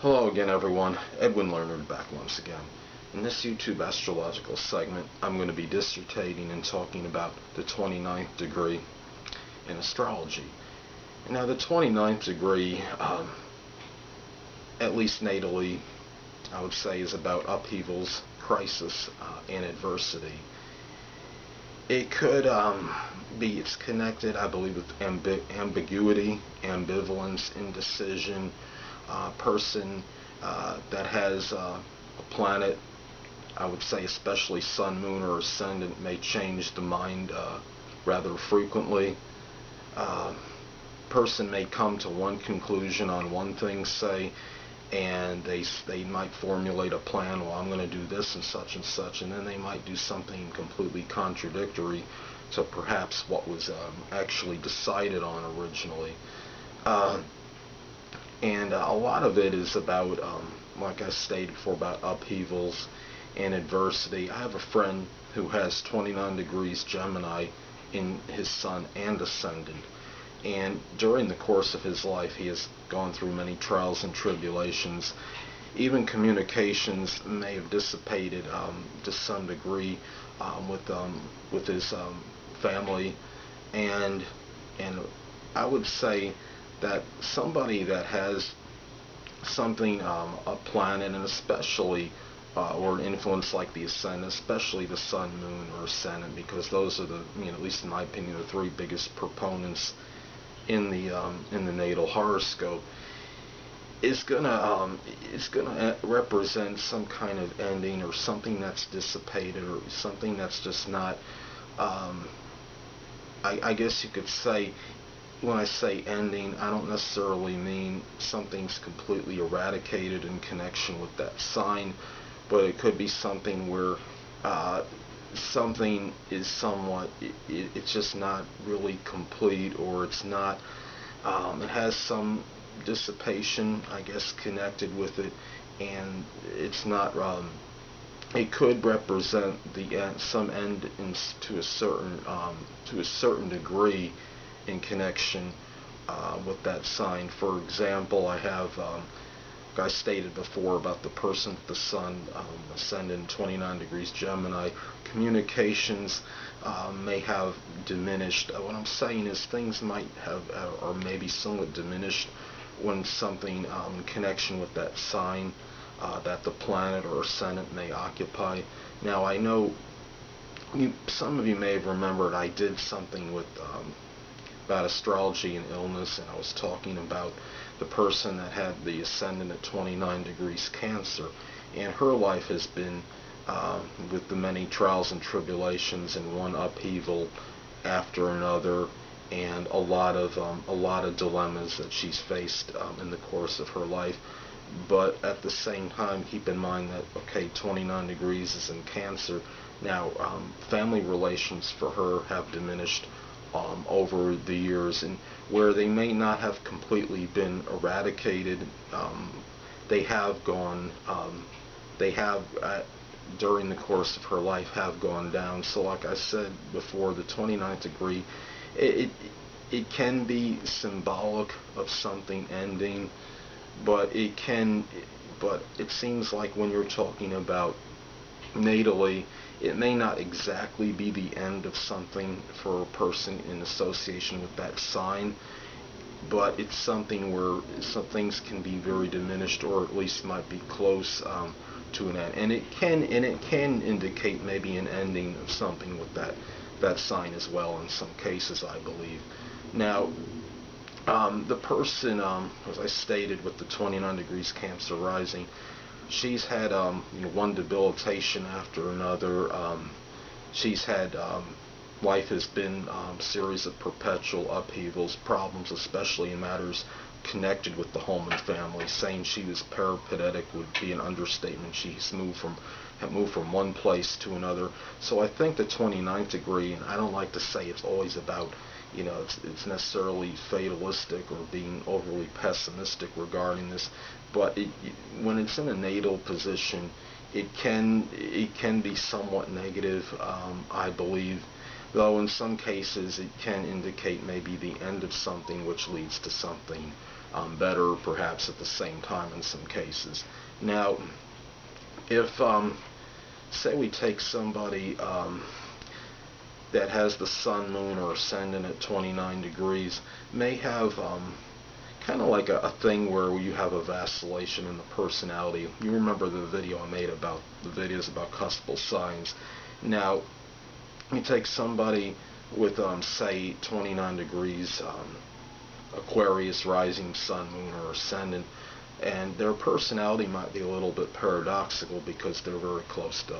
Hello again, everyone. Edwin Learnard back once again. In this YouTube astrological segment, I'm going to be dissertating and talking about the 29th degree in astrology. Now, the 29th degree, at least natally, I would say, is about upheavals, crisis, and adversity. It could it's connected, I believe, with ambiguity, ambivalence, indecision. Person that has a planet, I would say especially sun, moon, or ascendant, may change the mind rather frequently. Person may come to one conclusion on one thing, say, and they might formulate a plan. Well, I'm going to do this and such, and then they might do something completely contradictory to perhaps what was actually decided on originally. And a lot of it is about, like I stated before, about upheavals and adversity. I have a friend who has 29 degrees Gemini in his sun and ascendant. And during the course of his life, he has gone through many trials and tribulations. Even communications may have dissipated to some degree with his family. And I would say that somebody that has something, a planet, and especially or an influence like the ascendant, especially the sun, moon, or ascendant, because those are the, at least in my opinion, the three biggest proponents in the natal horoscope, is gonna represent some kind of ending, or something that's dissipated, or something that's just not. I guess you could say, when I say ending, I don't necessarily mean something's completely eradicated in connection with that sign, but it could be something where something is somewhat, it's just not really complete, or it's not, it has some dissipation, I guess, connected with it, and it's not, it could represent the end, some end to a certain degree in connection with that sign. For example, I have, like I stated before, about the person with the sun ascendant 29 degrees Gemini. Communications may have diminished. What I'm saying is things might have, or maybe somewhat diminished, when something in connection with that sign that the planet or ascendant may occupy. Now, I know some of you may have remembered I did something with about astrology and illness, and I was talking about the person that had the ascendant at 29 degrees Cancer, and her life has been with the many trials and tribulations, and one upheaval after another, and a lot of dilemmas that she's faced in the course of her life. But at the same time, keep in mind that, okay, 29 degrees is in Cancer. Now, family relations for her have diminished over the years, and where they may not have completely been eradicated, they have gone, during the course of her life, have gone down. So like I said before, the 29th degree, it can be symbolic of something ending, but it seems like when you're talking about natally, it may not exactly be the end of something for a person in association with that sign, but it's something where some things can be very diminished, or at least might be close to an end, and it can indicate maybe an ending of something with that sign as well in some cases, I believe. Now, the person, as I stated, with the 29 degrees Cancer rising, she's had one debilitation after another. She's had, life has been a series of perpetual upheavals, problems, especially in matters connected with the home and family. Saying she was peripatetic would be an understatement. She's moved from one place to another. So I think the 29th degree, and I don't like to say it's always about, it's necessarily fatalistic or being overly pessimistic regarding this, but when it's in a natal position, it can be somewhat negative, I believe, though in some cases it can indicate maybe the end of something which leads to something better, perhaps at the same time in some cases. Now, if say we take somebody that has the sun, moon, or ascendant at 29 degrees, may have kind of like a thing where you have a vacillation in the personality. You remember the video I made about the videos about cuspal signs. Now, you take somebody with, say, 29 degrees Aquarius, rising sun, moon, or ascendant, and their personality might be a little bit paradoxical because they're very close to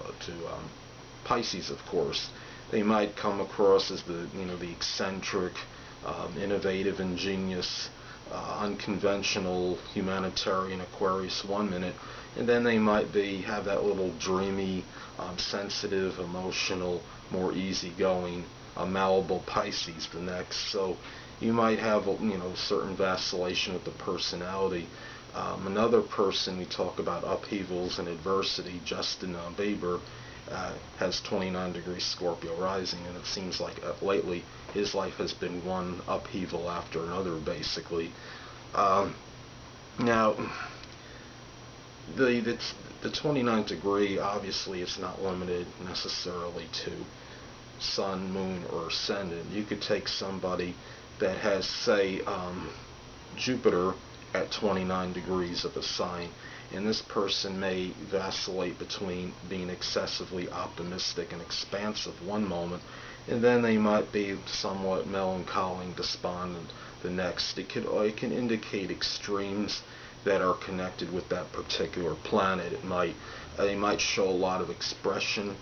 Pisces, of course. They might come across as the eccentric, innovative, ingenious, unconventional humanitarian Aquarius one minute, and then they might have that little dreamy, sensitive, emotional, more easygoing, malleable Pisces the next. So you might have certain vacillation with the personality. Another person we talk about upheavals and adversity, Justin Bieber, has 29 degrees Scorpio rising, and it seems like lately his life has been one upheaval after another, basically. Now, the 29th degree, obviously, it's not limited necessarily to sun, moon, or ascendant. You could take somebody that has, say, Jupiter at 29 degrees of a sign, and this person may vacillate between being excessively optimistic and expansive one moment, and then they might be somewhat melancholy and despondent the next. It can indicate extremes that are connected with that particular planet. They might show a lot of expression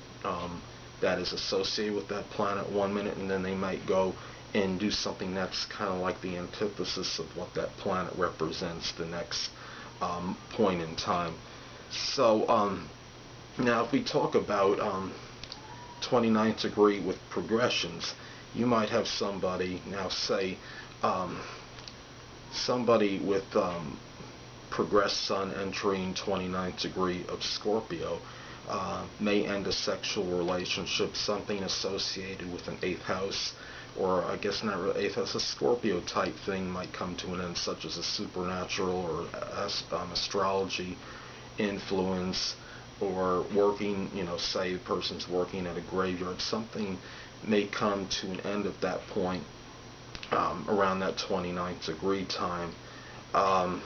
that is associated with that planet one minute, and then they might go and do something that's kind of like the antithesis of what that planet represents the next point in time. So now if we talk about 29th degree with progressions, you might have somebody, now say somebody with progressed sun entering 29th degree of Scorpio may end a sexual relationship, something associated with an 8th house, or I guess not really 8th house, a Scorpio type thing might come to an end, such as a supernatural or astrology influence, or working, say the person's working at a graveyard. Something may come to an end at that point around that 29th degree time. The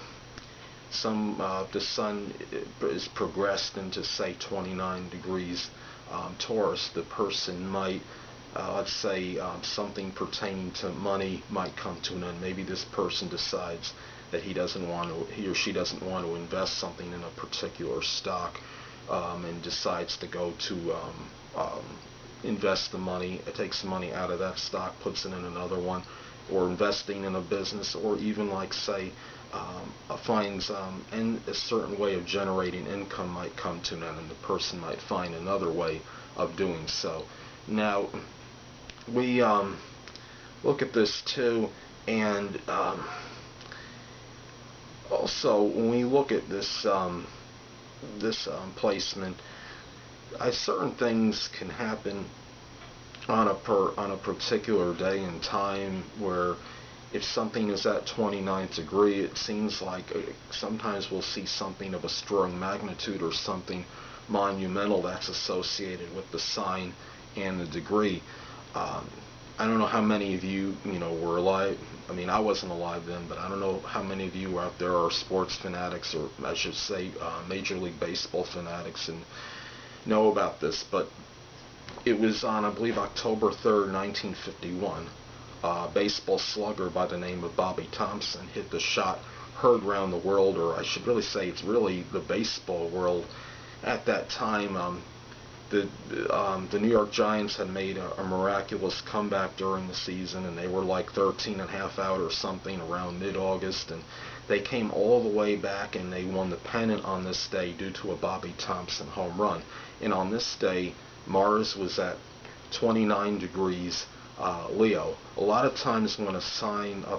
sun is progressed into, say, 29 degrees Taurus. The person might, let's say, something pertaining to money might come to an end. Maybe this person decides that he or she doesn't want to invest something in a particular stock, and decides to go to invest the money. It takes the money out of that stock, puts it in another one, or investing in a business, or even, like, say, finds a certain way of generating income might come to an end, and the person might find another way of doing so. Now, we look at this too, and also when we look at this placement, certain things can happen on a particular day and time, where if something is at 29th degree, it seems like sometimes we'll see something of a strong magnitude or something monumental that's associated with the sign and the degree. I don't know how many of you, were alive. I mean, I wasn't alive then, but I don't know how many of you out there are sports fanatics, or I should say Major League Baseball fanatics, and know about this. But it was on, I believe, October 3rd, 1951. Baseball slugger by the name of Bobby Thompson hit the shot heard around the world, or I should really say it's really the baseball world. At that time, the New York Giants had made a miraculous comeback during the season, and they were like 13.5 out or something around mid-August, and they came all the way back and they won the pennant on this day due to a Bobby Thompson home run. And on this day, Mars was at 29 degrees Leo. A lot of times when a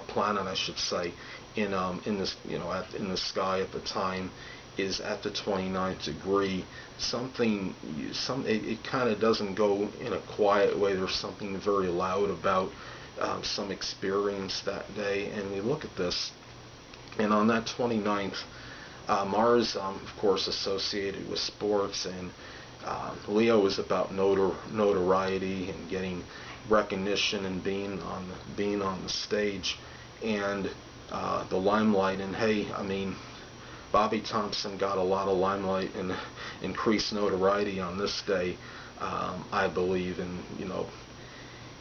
planet, I should say, in the sky at the time is at the 29th degree, it kind of doesn't go in a quiet way. There's something very loud about some experience that day. And we look at this, And on that 29th, Mars, of course, associated with sports, and Leo is about notoriety and getting recognition and being on the stage and the limelight. And hey, I mean, Bobby Thompson got a lot of limelight and increased notoriety on this day, I believe, and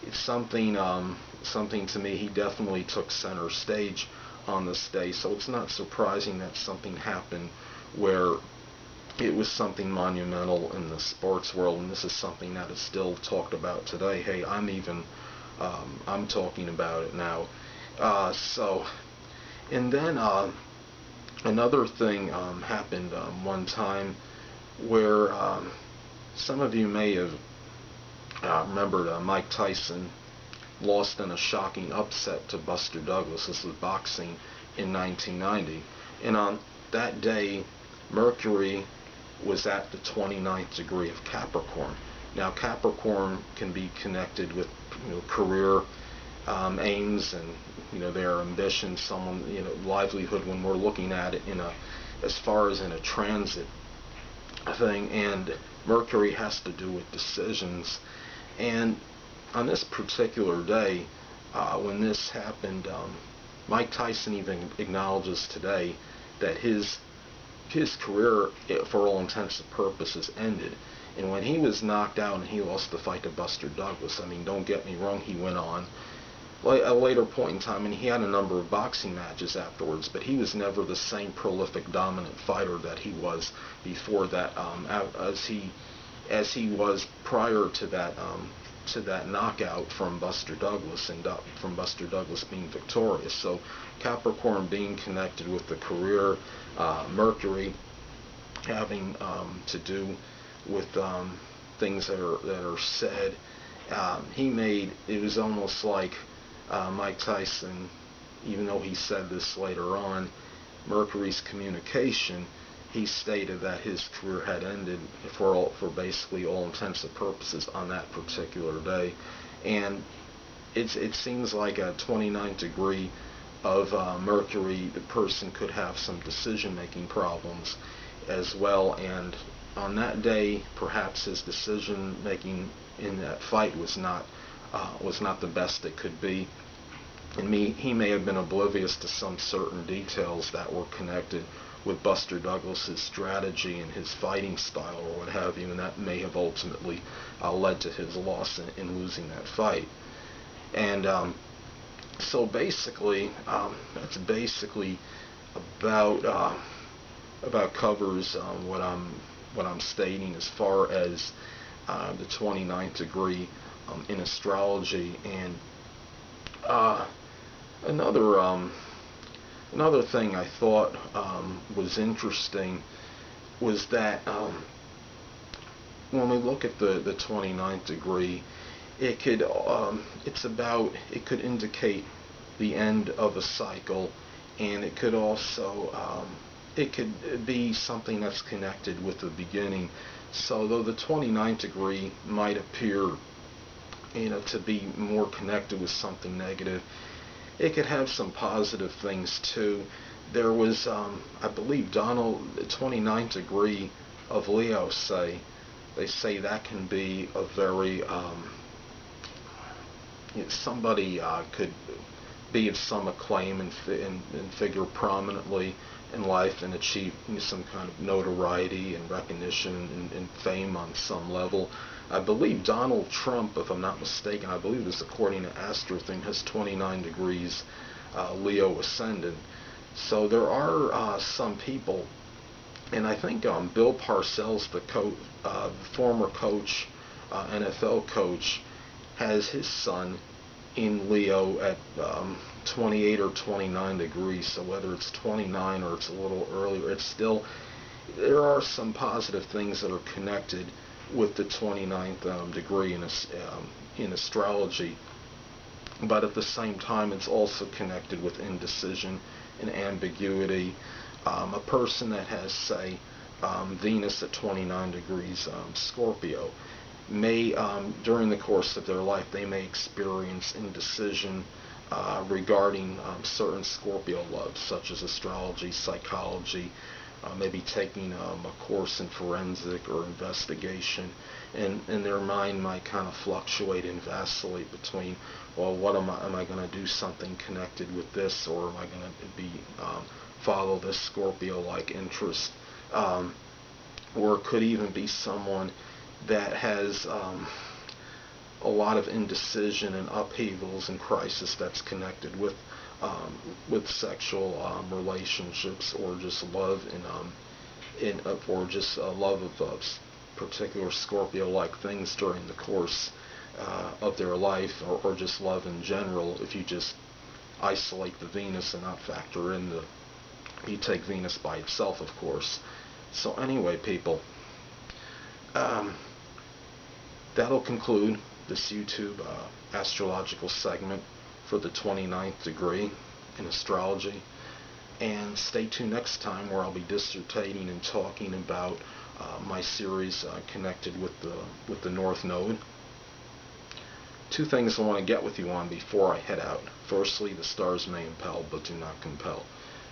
it's something to me. He definitely took center stage on this day, so it's not surprising that something happened where it was something monumental in the sports world, and this is something that is still talked about today. Hey, I'm talking about it now. And then another thing happened one time where some of you may have remembered Mike Tyson lost in a shocking upset to Buster Douglas. This was boxing in 1990. And on that day, Mercury was at the 29th degree of Capricorn. Now, Capricorn can be connected with career aims and their ambitions, livelihood when we're looking at it as far as in a transit thing. And Mercury has to do with decisions. And on this particular day, when this happened, Mike Tyson even acknowledges today that his career, for all intents and purposes, ended. And when he was knocked out and he lost the fight to Buster Douglas, I mean, don't get me wrong, he went on at a later point in time, and he had a number of boxing matches afterwards, but he was never the same prolific, dominant fighter that he was before that, as he was prior to that knockout from Buster Douglas, and from Buster Douglas being victorious. So Capricorn being connected with the career, Mercury having to do with things that are said. It was almost like Mike Tyson, even though he said this later on, Mercury's communication, he stated that his career had ended for basically all intents and purposes on that particular day. And it seems like a 29th degree of Mercury, the person could have some decision-making problems as well. And on that day, perhaps his decision-making in that fight was not the best it could be. And he may have been oblivious to some certain details that were connected with Buster Douglas's strategy and his fighting style or what have you, and that may have ultimately led to his loss in losing that fight. And so basically, that's basically about covers what I'm stating as far as the 29th degree in astrology. And another thing I thought was interesting was that when we look at the 29th degree, it could indicate the end of a cycle, and it could also it could be something that's connected with the beginning. So though the 29th degree might appear to be more connected with something negative, it could have some positive things too. There was, I believe, the 29th degree of Leo, they say that can be a very, somebody could be of some acclaim and figure prominently in life and achieve some kind of notoriety and recognition and fame on some level. I believe Donald Trump, if I'm not mistaken, I believe this according to Astro-Thing, has 29 degrees Leo ascendant. So there are some people, and I think Bill Parcells, the former coach, NFL coach, has his son in Leo at 28 or 29 degrees. So whether it's 29 or it's a little earlier, it's still, there are some positive things that are connected with the 29th degree in astrology, but at the same time it's also connected with indecision and ambiguity. A person that has, say, Venus at 29 degrees Scorpio may, during the course of their life, they may experience indecision regarding certain Scorpio loves, such as astrology, psychology, maybe taking a course in forensic or investigation, and their mind might kind of fluctuate and vacillate between, well, what am I going to do something connected with this, or am I going to be follow this Scorpio-like interest, or it could even be someone that has a lot of indecision and upheavals and crisis that's connected with sexual relationships, or just love or just love of particular Scorpio-like things during the course of their life, or just love in general. If you just isolate the Venus and not factor in you take Venus by itself, of course. So anyway, people, that'll conclude this YouTube astrological segment for the 29th degree in astrology. And stay tuned next time, where I'll be dissertating and talking about my series connected with the North Node. Two things I want to get with you on before I head out. Firstly, the stars may impel but do not compel.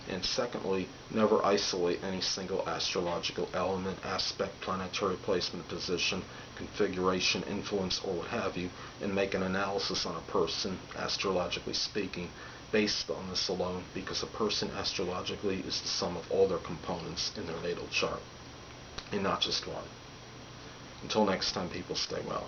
And secondly, never isolate any single astrological element, aspect, planetary placement, position, configuration, influence, or what have you, and make an analysis on a person, astrologically speaking, based on this alone, because a person astrologically is the sum of all their components in their natal chart, and not just one. Until next time, people, stay well.